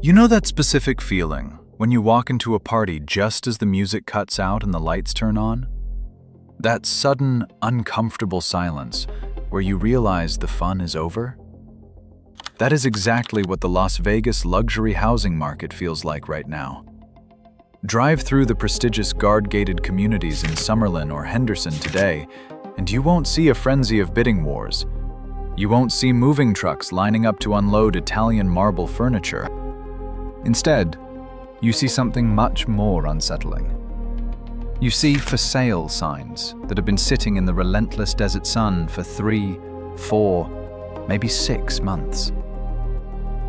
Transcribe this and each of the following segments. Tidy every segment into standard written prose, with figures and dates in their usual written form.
You know that specific feeling when you walk into a party just as the music cuts out and the lights turn on? That sudden, uncomfortable silence where you realize the fun is over? That is exactly what the Las Vegas luxury housing market feels like right now. Drive through the prestigious guard-gated communities in Summerlin or Henderson today, and you won't see a frenzy of bidding wars. You won't see moving trucks lining up to unload Italian marble furniture. Instead, you see something much more unsettling. You see for sale signs that have been sitting in the relentless desert sun for 3, 4, maybe 6 months.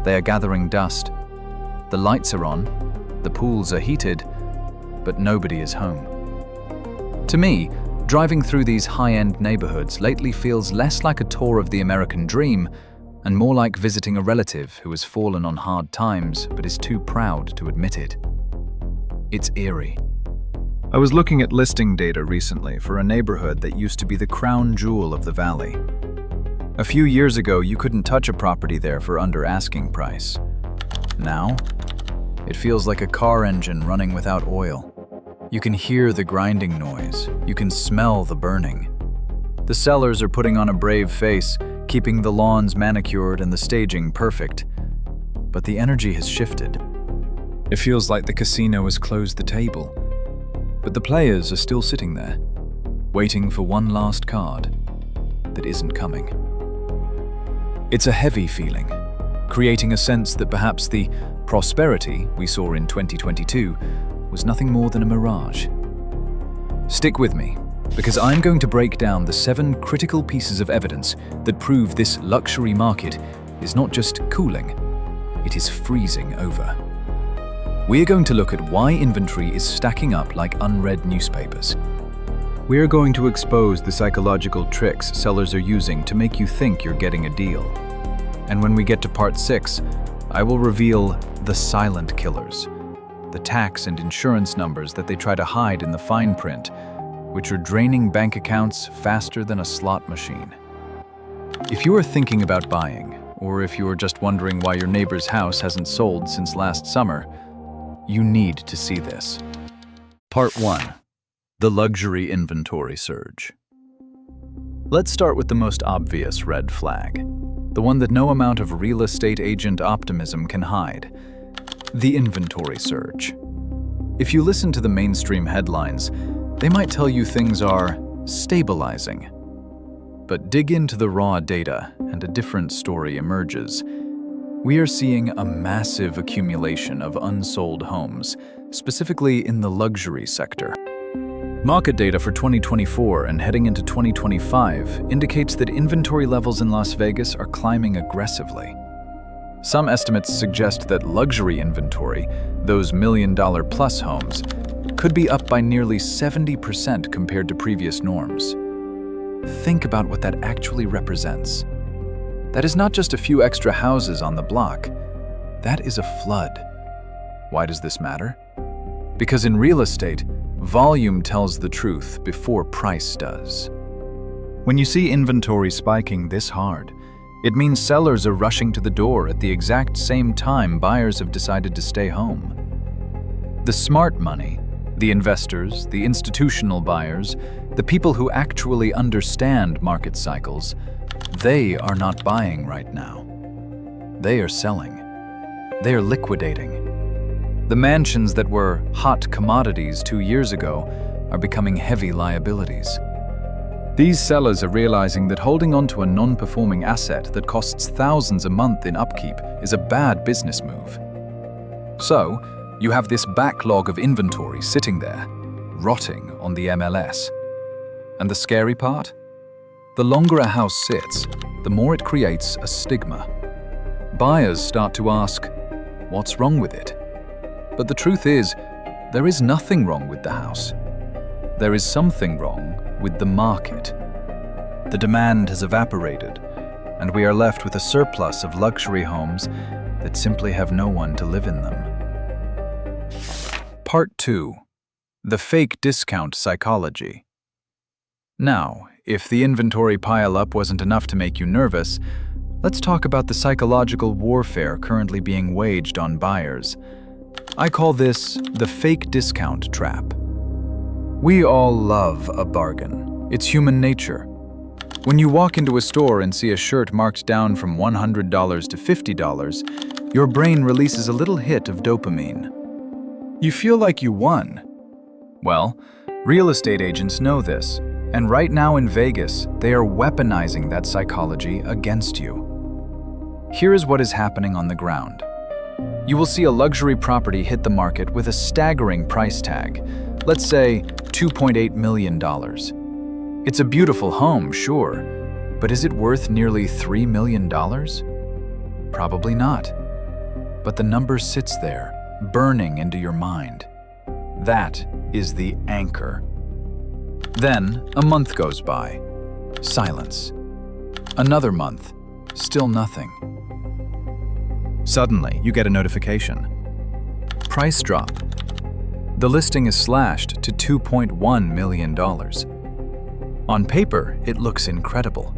They are gathering dust. The lights are on, the pools are heated, but nobody is home. To me, driving through these high-end neighborhoods lately feels less like a tour of the American dream and more like visiting a relative who has fallen on hard times but is too proud to admit it. It's eerie. I was looking at listing data recently for a neighborhood that used to be the crown jewel of the valley. A few years ago, you couldn't touch a property there for under asking price. Now, it feels like a car engine running without oil. You can hear the grinding noise. You can smell the burning. The sellers are putting on a brave face, keeping the lawns manicured and the staging perfect. But the energy has shifted. It feels like the casino has closed the table. But the players are still sitting there, waiting for one last card that isn't coming. It's a heavy feeling, creating a sense that perhaps the prosperity we saw in 2022 was nothing more than a mirage. Stick with me, because I'm going to break down the 7 critical pieces of evidence that prove this luxury market is not just cooling, it is freezing over. We are going to look at why inventory is stacking up like unread newspapers. We are going to expose the psychological tricks sellers are using to make you think you're getting a deal. And when we get to part 6, I will reveal the silent killers, the tax and insurance numbers that they try to hide in the fine print, which are draining bank accounts faster than a slot machine. If you are thinking about buying, or if you are just wondering why your neighbor's house hasn't sold since last summer, you need to see this. Part 1. The luxury inventory surge. Let's start with the most obvious red flag, the one that no amount of real estate agent optimism can hide: the inventory surge. If you listen to the mainstream headlines, they might tell you things are stabilizing. But dig into the raw data and a different story emerges. We are seeing a massive accumulation of unsold homes, specifically in the luxury sector. Market data for 2024 and heading into 2025 indicates that inventory levels in Las Vegas are climbing aggressively. Some estimates suggest that luxury inventory, those million-dollar-plus homes, could be up by nearly 70% compared to previous norms. Think about what that actually represents. That is not just a few extra houses on the block. That is a flood. Why does this matter? Because in real estate, volume tells the truth before price does. When you see inventory spiking this hard, it means sellers are rushing to the door at the exact same time buyers have decided to stay home. The smart money, the investors, the institutional buyers, the people who actually understand market cycles, they are not buying right now. They are selling. They are liquidating. The mansions that were hot commodities 2 years ago are becoming heavy liabilities. These sellers are realizing that holding on to a non-performing asset that costs thousands a month in upkeep is a bad business move. So, you have this backlog of inventory sitting there, rotting on the MLS. And the scary part? The longer a house sits, the more it creates a stigma. Buyers start to ask, what's wrong with it? But the truth is, there is nothing wrong with the house. There is something wrong with the market. The demand has evaporated, and we are left with a surplus of luxury homes that simply have no one to live in them. Part 2. The fake discount psychology. Now, if the inventory pile-up wasn't enough to make you nervous, let's talk about the psychological warfare currently being waged on buyers. I call this the fake discount trap. We all love a bargain. It's human nature. When you walk into a store and see a shirt marked down from $100 to $50, your brain releases a little hit of dopamine. You feel like you won. Well, real estate agents know this, and right now in Vegas, they are weaponizing that psychology against you. Here is what is happening on the ground. You will see a luxury property hit the market with a staggering price tag, let's say $2.8 million. It's a beautiful home, sure, but is it worth nearly $3 million? Probably not. But the number sits there, burning into your mind. That is the anchor. Then, a month goes by. Silence. Another month. Still nothing. Suddenly, you get a notification. Price drop. The listing is slashed to $2.1 million. On paper, it looks incredible.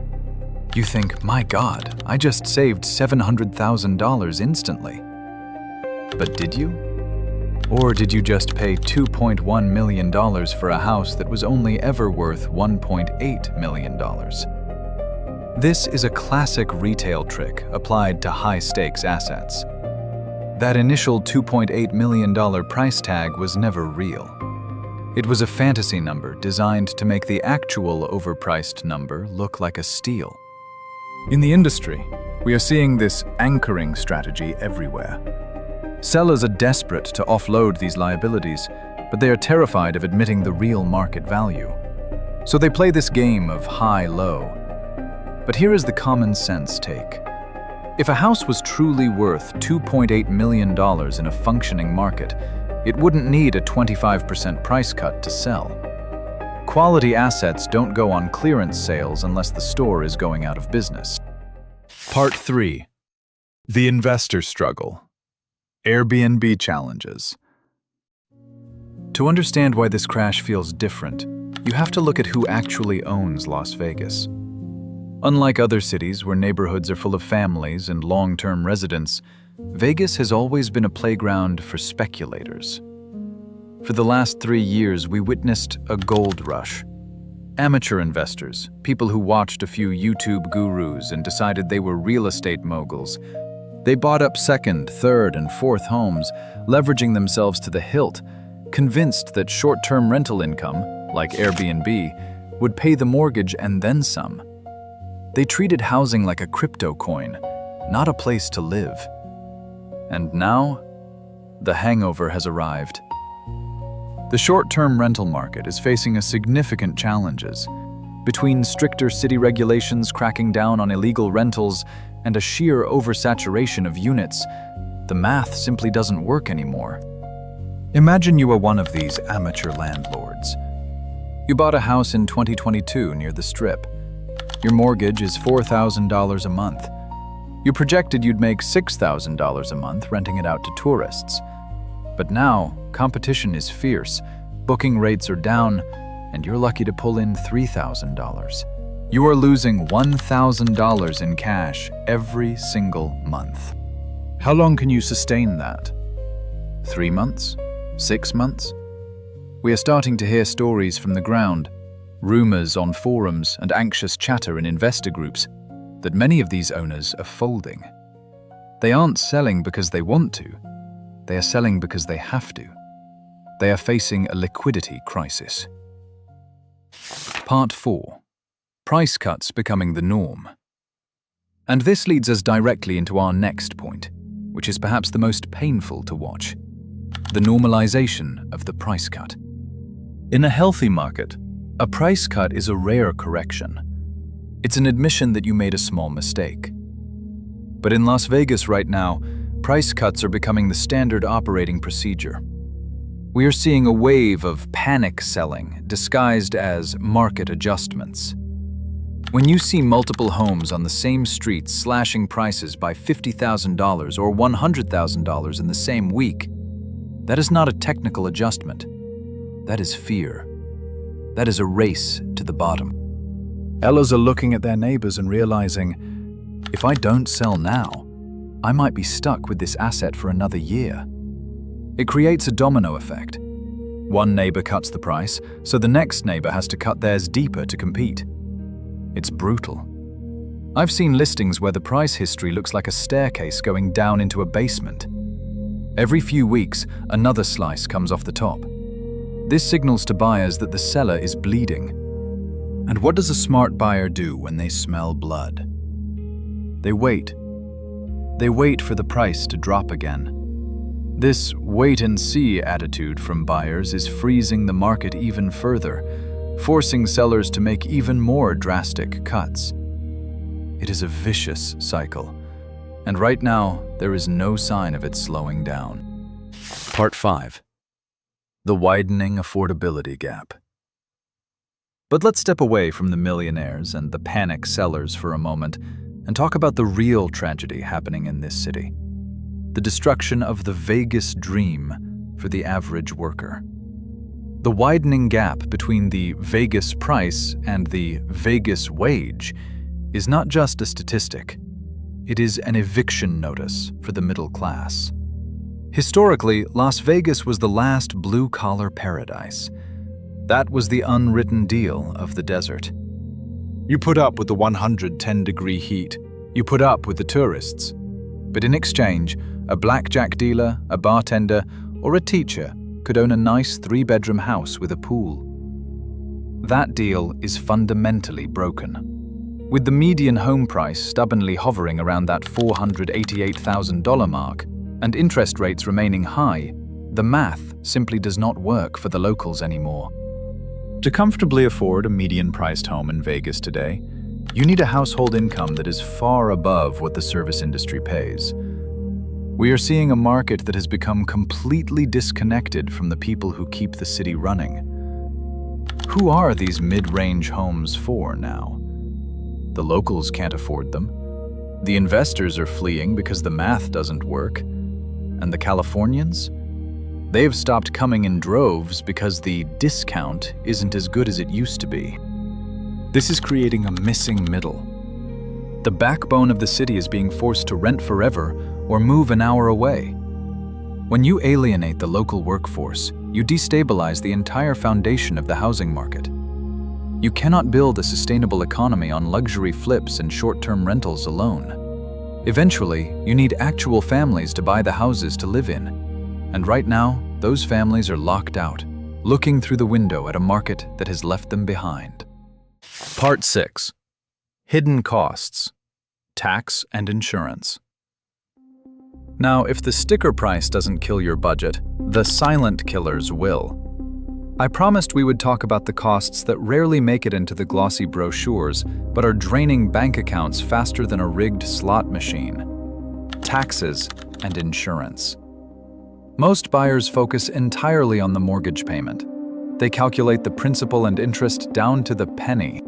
You think, my God, I just saved $700,000 instantly. But did you? Or did you just pay $2.1 million for a house that was only ever worth $1.8 million? This is a classic retail trick applied to high-stakes assets. That initial $2.8 million price tag was never real. It was a fantasy number designed to make the actual overpriced number look like a steal. In the industry, we are seeing this anchoring strategy everywhere. Sellers are desperate to offload these liabilities, but they are terrified of admitting the real market value. So they play this game of high-low. But here is the common sense take. If a house was truly worth $2.8 million in a functioning market, it wouldn't need a 25% price cut to sell. Quality assets don't go on clearance sales unless the store is going out of business. Part 3. The Investor Struggle. Airbnb Challenges. To understand why this crash feels different, you have to look at who actually owns Las Vegas. Unlike other cities where neighborhoods are full of families and long-term residents, Vegas has always been a playground for speculators. For the last 3 years, we witnessed a gold rush. Amateur investors, people who watched a few YouTube gurus and decided they were real estate moguls, they bought up second, third, and fourth homes, leveraging themselves to the hilt, convinced that short-term rental income, like Airbnb, would pay the mortgage and then some. They treated housing like a crypto coin, not a place to live. And now, the hangover has arrived. The short-term rental market is facing significant challenges. Between stricter city regulations cracking down on illegal rentals and a sheer oversaturation of units, the math simply doesn't work anymore. Imagine you are one of these amateur landlords. You bought a house in 2022 near the Strip. Your mortgage is $4,000 a month. You projected you'd make $6,000 a month renting it out to tourists. But now, competition is fierce, booking rates are down, and you're lucky to pull in $3,000. You are losing $1,000 in cash every single month. How long can you sustain that? 3 months? 6 months? We are starting to hear stories from the ground, rumors on forums and anxious chatter in investor groups, that many of these owners are folding. They aren't selling because they want to. They are selling because they have to. They are facing a liquidity crisis. Part 4. Price cuts becoming the norm. And this leads us directly into our next point, which is perhaps the most painful to watch: the normalization of the price cut. In a healthy market, a price cut is a rare correction. It's an admission that you made a small mistake. But in Las Vegas right now, price cuts are becoming the standard operating procedure. We are seeing a wave of panic selling disguised as market adjustments. When you see multiple homes on the same street slashing prices by $50,000 or $100,000 in the same week, that is not a technical adjustment. That is fear. That is a race to the bottom. Sellers are looking at their neighbors and realizing, If I don't sell now, I might be stuck with this asset for another year. It creates a domino effect. One neighbor cuts the price, so the next neighbor has to cut theirs deeper to compete. It's brutal. I've seen listings where the price history looks like a staircase going down into a basement. Every few weeks, another slice comes off the top. This signals to buyers that the seller is bleeding. And what does a smart buyer do when they smell blood? They wait. They wait for the price to drop again. This wait-and-see attitude from buyers is freezing the market even further, forcing sellers to make even more drastic cuts. It is a vicious cycle, and right now there is no sign of it slowing down. Part 5. The widening affordability gap. But let's step away from the millionaires and the panic sellers for a moment and talk about the real tragedy happening in this city. The destruction of the Vegas dream for the average worker. The widening gap between the Vegas price and the Vegas wage is not just a statistic. It is an eviction notice for the middle class. Historically, Las Vegas was the last blue-collar paradise. That was the unwritten deal of the desert. You put up with the 110-degree heat. You put up with the tourists. But in exchange, a blackjack dealer, a bartender, or a teacher could own a nice 3-bedroom house with a pool. That deal is fundamentally broken. With the median home price stubbornly hovering around that $488,000 mark and interest rates remaining high, the math simply does not work for the locals anymore. To comfortably afford a median-priced home in Vegas today, you need a household income that is far above what the service industry pays. We are seeing a market that has become completely disconnected from the people who keep the city running. Who are these mid-range homes for now? The locals can't afford them. The investors are fleeing because the math doesn't work. And the Californians? They've stopped coming in droves because the discount isn't as good as it used to be. This is creating a missing middle. The backbone of the city is being forced to rent forever or move an hour away. When you alienate the local workforce, you destabilize the entire foundation of the housing market. You cannot build a sustainable economy on luxury flips and short-term rentals alone. Eventually, you need actual families to buy the houses to live in. And right now, those families are locked out, looking through the window at a market that has left them behind. Part 6. Hidden costs. Tax and insurance. Now, if the sticker price doesn't kill your budget, the silent killers will. I promised we would talk about the costs that rarely make it into the glossy brochures, but are draining bank accounts faster than a rigged slot machine. Taxes and insurance. Most buyers focus entirely on the mortgage payment. They calculate the principal and interest down to the penny.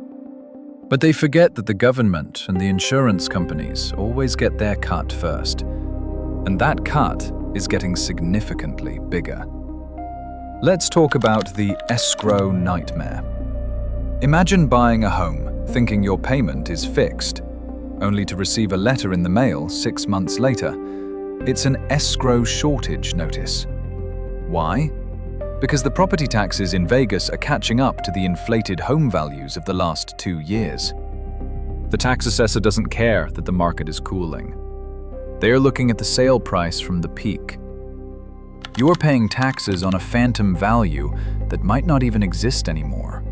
But they forget that the government and the insurance companies always get their cut first. And that cut is getting significantly bigger. Let's talk about the escrow nightmare. Imagine buying a home thinking your payment is fixed, only to receive a letter in the mail 6 months later. It's an escrow shortage notice. Why? Because the property taxes in Vegas are catching up to the inflated home values of the last 2 years. The tax assessor doesn't care that the market is cooling. They are looking at the sale price from the peak. You are paying taxes on a phantom value that might not even exist anymore.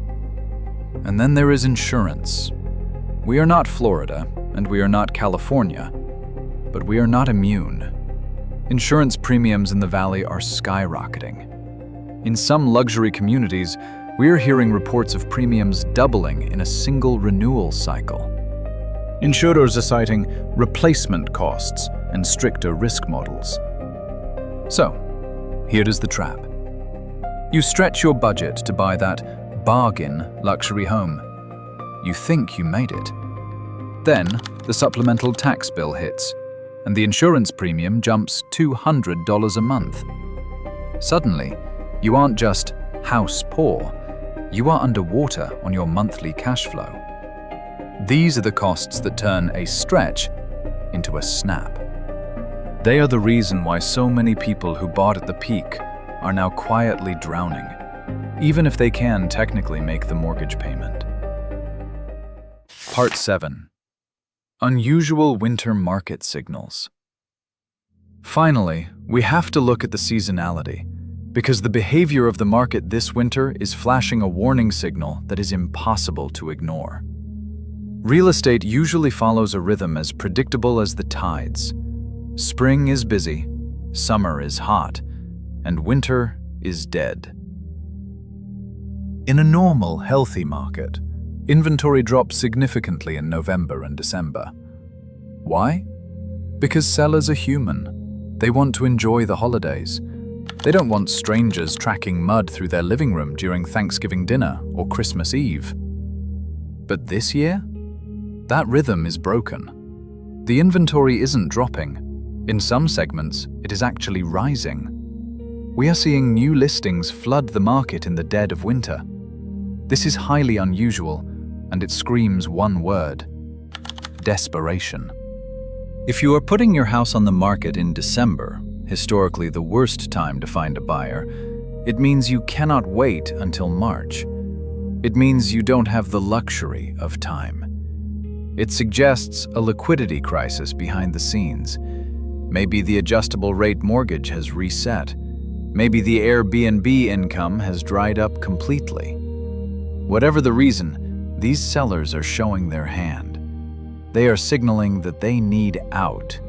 And then there is insurance. We are not Florida, and we are not California, but we are not immune. Insurance premiums in the valley are skyrocketing. In some luxury communities, we are hearing reports of premiums doubling in a single renewal cycle. Insurers are citing replacement costs and stricter risk models. So, here is the trap. You stretch your budget to buy that bargain luxury home. You think you made it. Then, the supplemental tax bill hits, and the insurance premium jumps $200 a month. Suddenly, you aren't just house poor, you are underwater on your monthly cash flow. These are the costs that turn a stretch into a snap. They are the reason why so many people who bought at the peak are now quietly drowning, even if they can technically make the mortgage payment. Part 7. Unusual winter market signals. Finally, we have to look at the seasonality, because the behavior of the market this winter is flashing a warning signal that is impossible to ignore. Real estate usually follows a rhythm as predictable as the tides. Spring is busy, summer is hot, and winter is dead. In a normal, healthy market, inventory drops significantly in November and December. Why? Because sellers are human. They want to enjoy the holidays. They don't want strangers tracking mud through their living room during Thanksgiving dinner or Christmas Eve. But this year, that rhythm is broken. The inventory isn't dropping. In some segments, it is actually rising. We are seeing new listings flood the market in the dead of winter. This is highly unusual, and it screams one word: desperation. If you are putting your house on the market in December, historically the worst time to find a buyer, it means you cannot wait until March. It means you don't have the luxury of time. It suggests a liquidity crisis behind the scenes. Maybe the adjustable rate mortgage has reset. Maybe the Airbnb income has dried up completely. Whatever the reason, these sellers are showing their hand. They are signaling that they need out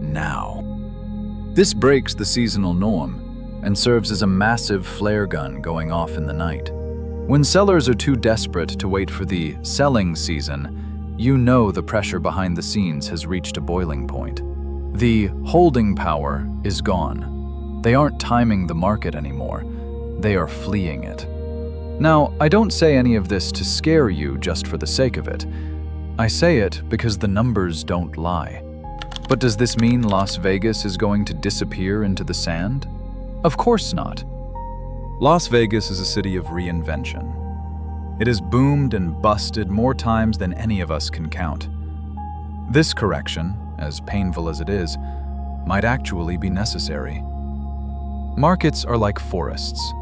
now. This breaks the seasonal norm and serves as a massive flare gun going off in the night. When sellers are too desperate to wait for the selling season, you know the pressure behind the scenes has reached a boiling point. The holding power is gone. They aren't timing the market anymore. They are fleeing it. Now, I don't say any of this to scare you just for the sake of it. I say it because the numbers don't lie. But does this mean Las Vegas is going to disappear into the sand? Of course not. Las Vegas is a city of reinvention. It has boomed and busted more times than any of us can count. This correction, as painful as it is, might actually be necessary. Markets are like forests.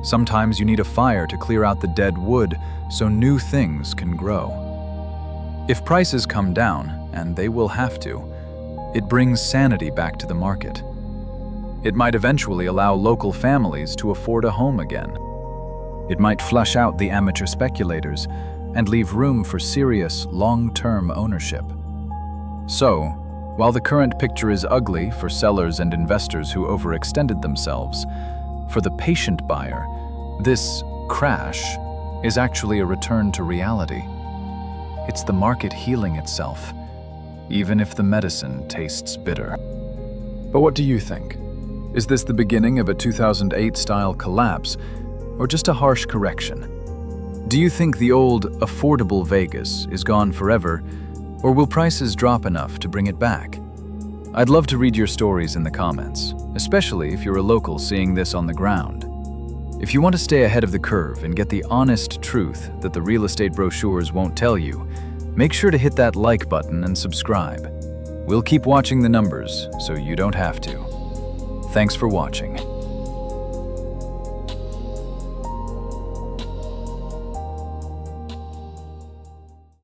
Sometimes you need a fire to clear out the dead wood so new things can grow. If prices come down, and they will have to, it brings sanity back to the market. It might eventually allow local families to afford a home again. It might flush out the amateur speculators and leave room for serious, long-term ownership. So, while the current picture is ugly for sellers and investors who overextended themselves, for the patient buyer, this crash is actually a return to reality. It's the market healing itself, even if the medicine tastes bitter. But what do you think? Is this the beginning of a 2008-style collapse, or just a harsh correction? Do you think the old, affordable Vegas is gone forever, or will prices drop enough to bring it back? I'd love to read your stories in the comments, especially if you're a local seeing this on the ground. If you want to stay ahead of the curve and get the honest truth that the real estate brochures won't tell you, make sure to hit that like button and subscribe. We'll keep watching the numbers so you don't have to. Thanks for watching.